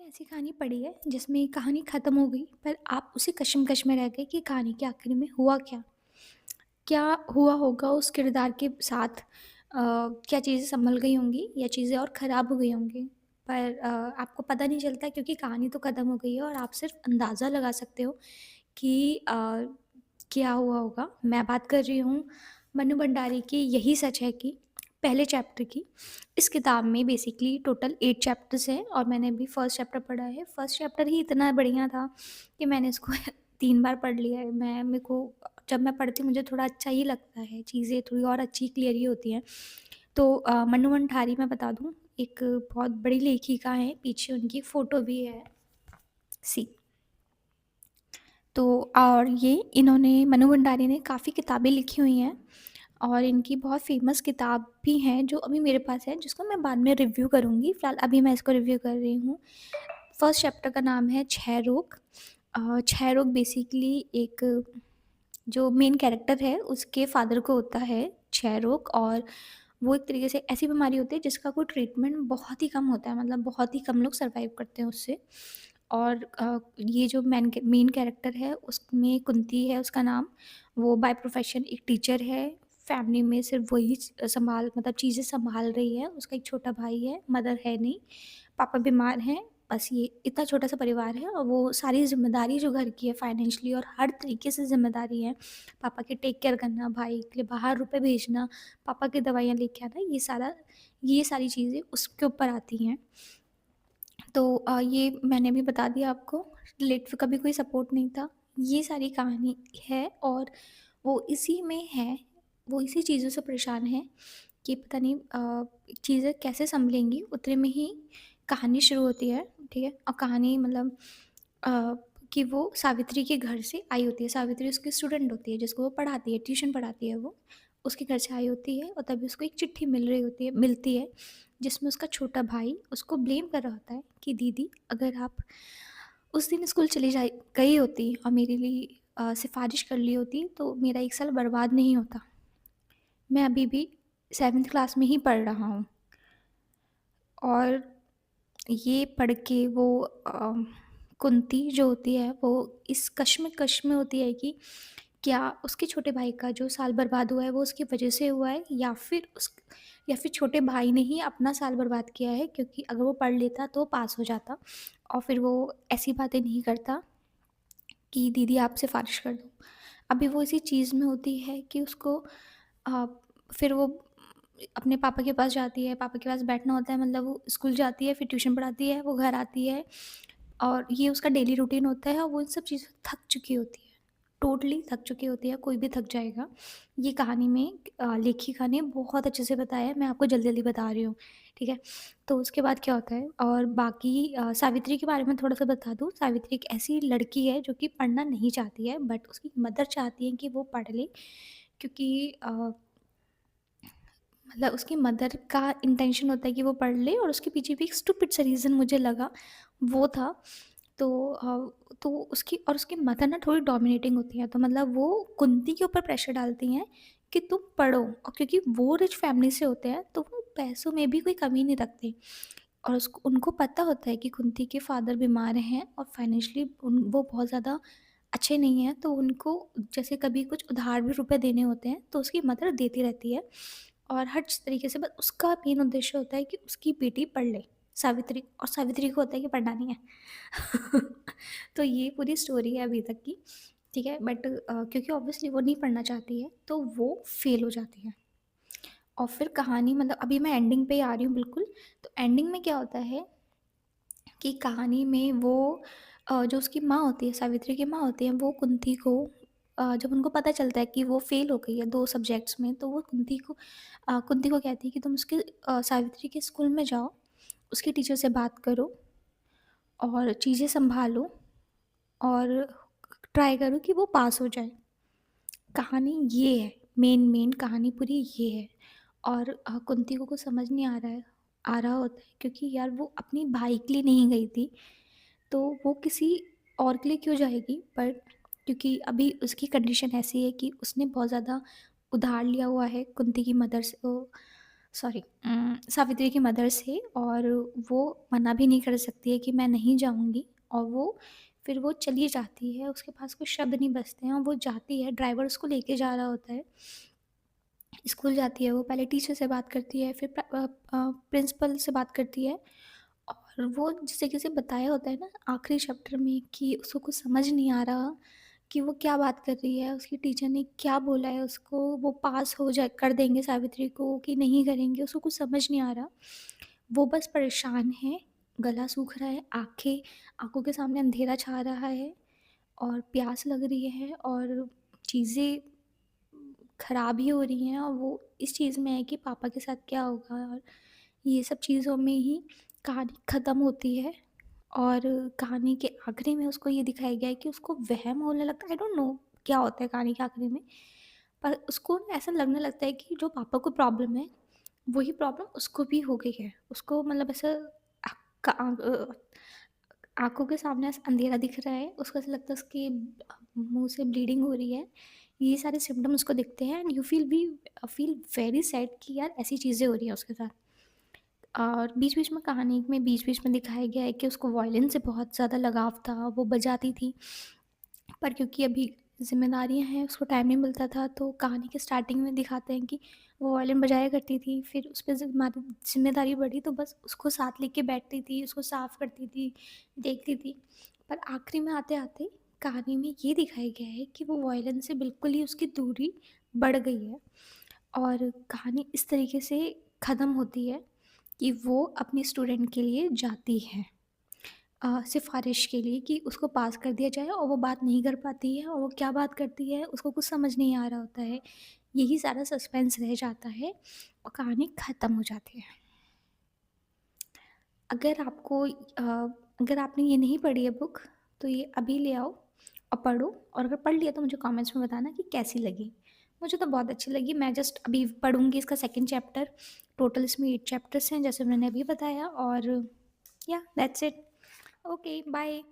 आपने ऐसी कहानी पढ़ी है जिसमें कहानी ख़त्म हो गई पर आप उसी कश्मकश में रह गए कि कहानी के आखिर में हुआ क्या? क्या हुआ होगा उस किरदार के साथ? क्या चीज़ें सँभल गई होंगी या चीज़ें और ख़राब हो गई होंगी? पर आपको पता नहीं चलता क्योंकि कहानी तो ख़त्म हो गई है और आप सिर्फ़ अंदाज़ा लगा सकते हो कि क्या हुआ होगा। मैं बात कर रही हूँ मन्नू भंडारी की यही सच है कि पहले चैप्टर की। इस किताब में बेसिकली टोटल 8 चैप्टर्स हैं और मैंने अभी फर्स्ट चैप्टर पढ़ा है। फर्स्ट चैप्टर ही इतना बढ़िया था कि मैंने इसको 3 बार पढ़ लिया है। मेरे को जब मैं पढ़ती हूँ मुझे थोड़ा अच्छा ही लगता है, चीज़ें थोड़ी और अच्छी क्लियर ही होती हैं। तो मन्नू भंडारी मैं बता दूँ एक बहुत बड़ी लेखिका हैं, पीछे उनकी फ़ोटो भी है। सी तो और ये इन्होंने मन्नू भंडारी ने काफ़ी किताबें लिखी हुई हैं और इनकी बहुत फ़ेमस किताब भी है जो अभी मेरे पास है जिसको मैं बाद में रिव्यू करूँगी। फ़िलहाल अभी मैं इसको रिव्यू कर रही हूँ। फर्स्ट चैप्टर का नाम है क्षय रोग। क्षय रोग बेसिकली एक जो मेन कैरेक्टर है उसके फादर को होता है क्षय रोग और वो एक तरीके से ऐसी बीमारी होती है जिसका कोई ट्रीटमेंट बहुत ही कम होता है, मतलब बहुत ही कम लोग सर्वाइव करते हैं उससे। और ये जो मेन कैरेक्टर है उसमें कुंती है उसका नाम। वो बाय प्रोफेशन एक टीचर है। फैमिली में सिर्फ वही संभाल मतलब चीज़ें संभाल रही है। उसका एक छोटा भाई है, मदर है नहीं, पापा बीमार हैं। बस ये इतना छोटा सा परिवार है और वो सारी जिम्मेदारी जो घर की है फाइनेंशियली और हर तरीके से जिम्मेदारी है। पापा की टेक केयर करना, भाई के लिए बाहर रुपए भेजना, पापा की दवाइयाँ लेके आना, ये सारी चीज़ें उसके ऊपर आती हैं। तो ये मैंने भी बता दिया आपको, रिलेटिव का भी कोई सपोर्ट नहीं था। ये सारी कहानी है और वो इसी में है, वो इसी चीज़ों से परेशान है कि पता नहीं चीज़ें कैसे सँभलेंगी, उतने में ही कहानी शुरू होती है, ठीक है? और कहानी मतलब अ, कि वो सावित्री के घर से आई होती है। सावित्री उसकी स्टूडेंट होती है जिसको वो पढ़ाती है, ट्यूशन पढ़ाती है वो। उसके घर से आई होती है और तभी उसको एक चिट्ठी मिलती है जिसमें उसका छोटा भाई उसको ब्लेम कर रहा होता है कि दीदी अगर आप उस दिन स्कूल चली जाई गई होती और मेरे लिए सिफ़ारिश कर ली होती तो मेरा 1 साल बर्बाद नहीं होता। मैं अभी भी 7th क्लास में ही पढ़ रहा हूँ। और ये पढ़ के वो कुंती जो होती है वो इस कश्मकश में होती है कि क्या उसके छोटे भाई का जो साल बर्बाद हुआ है वो उसकी वजह से हुआ है या फिर छोटे भाई ने ही अपना साल बर्बाद किया है, क्योंकि अगर वो पढ़ लेता तो पास हो जाता और फिर वो ऐसी बातें नहीं करता कि दीदी आप सिफ़ारिश कर दो। अभी वो इसी चीज़ में होती है कि उसको अ, फिर वो अपने पापा के पास जाती है, पापा के पास बैठना होता है, मतलब वो स्कूल जाती है, फिर ट्यूशन पढ़ाती है, वो घर आती है और ये उसका डेली रूटीन होता है और वो इन सब चीज़ों से थक चुकी होती है। टोटली थक चुकी होती है, कोई भी थक जाएगा। ये कहानी में लेखिका ने बहुत अच्छे से बताया है, मैं आपको जल्दी-जल्दी बता रही हूँ, ठीक है? तो उसके बाद क्या होता है और बाकी सावित्री के बारे में थोड़ा-सा बता दूँ। सावित्री एक ऐसी लड़की है जो कि पढ़ना नहीं चाहती है, बट उसकी मदर चाहती है कि वो पढ़ ले, क्योंकि मतलब उसकी मदर का इंटेंशन होता है कि वो पढ़ ले और उसके पीछे भी एक स्टूपिड सा रीज़न मुझे लगा, वो था। तो तो उसकी मदर ना थोड़ी डोमिनेटिंग होती है, तो मतलब वो कुंती के ऊपर प्रेशर डालती हैं कि तुम पढ़ो, और क्योंकि वो रिच फैमिली से होते हैं तो वो पैसों में भी कोई कमी नहीं रखते। और उसको उनको पता होता है कि कुंती के फादर बीमार हैं और फाइनेंशियली वो बहुत ज़्यादा अच्छे नहीं हैं, तो उनको जैसे कभी कुछ उधार भी रुपए देने होते हैं तो उसकी मदर देती रहती है। और हर तरीके से, बस उसका मेन उद्देश्य होता है कि उसकी बेटी पढ़ ले, सावित्री, और सावित्री को होता है कि पढ़ना नहीं है। तो ये पूरी स्टोरी है अभी तक की, ठीक है? बट क्योंकि ऑब्वियसली वो नहीं पढ़ना चाहती है तो वो फेल हो जाती है। और फिर कहानी मतलब अभी मैं एंडिंग पे ही आ रही हूँ बिल्कुल। तो एंडिंग में क्या होता है कि कहानी में वो जो उसकी माँ होती है, सावित्री की माँ होती है, वो कुंती को जब उनको पता चलता है कि वो फेल हो गई है 2 सब्जेक्ट्स में, तो वो कुंती को कहती है कि तुम उसके सावित्री के स्कूल में जाओ, उसके टीचर से बात करो और चीज़ें सँभालो और ट्राई करो कि वो पास हो जाए। कहानी ये है, मेन कहानी पूरी ये है। और कुंती को कुछ समझ नहीं आ रहा होता है, क्योंकि यार वो अपनी भाई के लिए नहीं गई थी, तो वो किसी और के लिए क्यों जाएगी? पर क्योंकि अभी उसकी कंडीशन ऐसी है कि उसने बहुत ज़्यादा उधार लिया हुआ है कुंती की मदर से, सॉरी सावित्री की मदर से, और वो मना भी नहीं कर सकती है कि मैं नहीं जाऊँगी, और फिर वो चली जाती है, उसके पास कोई शब्द नहीं बचते हैं और वो जाती है, ड्राइवर उसको लेके जा रहा होता है। स्कूल जाती है वो, पहले टीचर से बात करती है, फिर प्रिंसिपल से बात करती है, और वो जिस तरीके से बताया होता है ना आखिरी चैप्टर में कि उसको कुछ समझ नहीं आ रहा कि वो क्या बात कर रही है, उसकी टीचर ने क्या बोला है उसको, वो पास हो जाए कर देंगे सावित्री को कि नहीं करेंगे, उसको कुछ समझ नहीं आ रहा। वो बस परेशान है, गला सूख रहा है, आँखों के सामने अंधेरा छा रहा है, और प्यास लग रही है, और चीज़ें ख़राब ही हो रही हैं, और वो इस चीज़ में है कि पापा के साथ क्या होगा, और ये सब चीज़ों में ही कहानी ख़त्म होती है। और कहानी के आखिरी में उसको ये दिखाया गया है कि उसको वहम होने लगता है, आई डोंट नो क्या होता है कहानी के आखिरी में, पर उसको ना ऐसा लगने लगता है कि जो पापा को प्रॉब्लम है, वही प्रॉब्लम उसको भी हो गई है। उसको मतलब ऐसा आँखों के सामने ऐसा अंधेरा दिख रहा है, उसको ऐसा लगता है उसके मुँह से ब्लीडिंग हो रही है। ये सारे सिम्पटम उसको दिखते हैं, and you feel very sad कि यार ऐसी चीज़ें हो रही हैं उसके साथ। और बीच-बीच में कहानी में बीच-बीच में दिखाया गया है कि उसको वायलिन से बहुत ज़्यादा लगाव था, वो बजाती थी। पर क्योंकि अभी ज़िम्मेदारियाँ हैं, उसको टाइम नहीं मिलता था, तो कहानी के स्टार्टिंग में दिखाते हैं कि वो वायलिन बजाया करती थी, फिर उस पे ज़िम्मेदारी बढ़ी तो बस उसको साथ लेके बैठती थी, उसको साफ़ करती थी, देखती थी। पर आखिरी में आते-आते कहानी में ये दिखाया गया है कि वो वायलिन से बिल्कुल ही उसकी दूरी बढ़ गई है, और कहानी इस तरीके से ख़त्म होती है कि वो अपने स्टूडेंट के लिए जाती है, सिफ़ारिश के लिए कि उसको पास कर दिया जाए, और वो बात नहीं कर पाती है, और वो क्या बात करती है उसको कुछ समझ नहीं आ रहा होता है। यही सारा सस्पेंस रह जाता है और कहानी ख़त्म हो जाती है। अगर आपको अगर आपने ये नहीं पढ़ी है बुक, तो ये अभी ले आओ और पढ़ो, और अगर पढ़ लिया तो मुझे कमेंट्स में बताना कि कैसी लगी। मुझे तो बहुत अच्छी लगी, मैं जस्ट अभी पढ़ूँगी इसका सेकंड चैप्टर। टोटल इसमें 8 चैप्टर्स हैं जैसे मैंने अभी बताया, और या दैट्स इट। Okay, bye.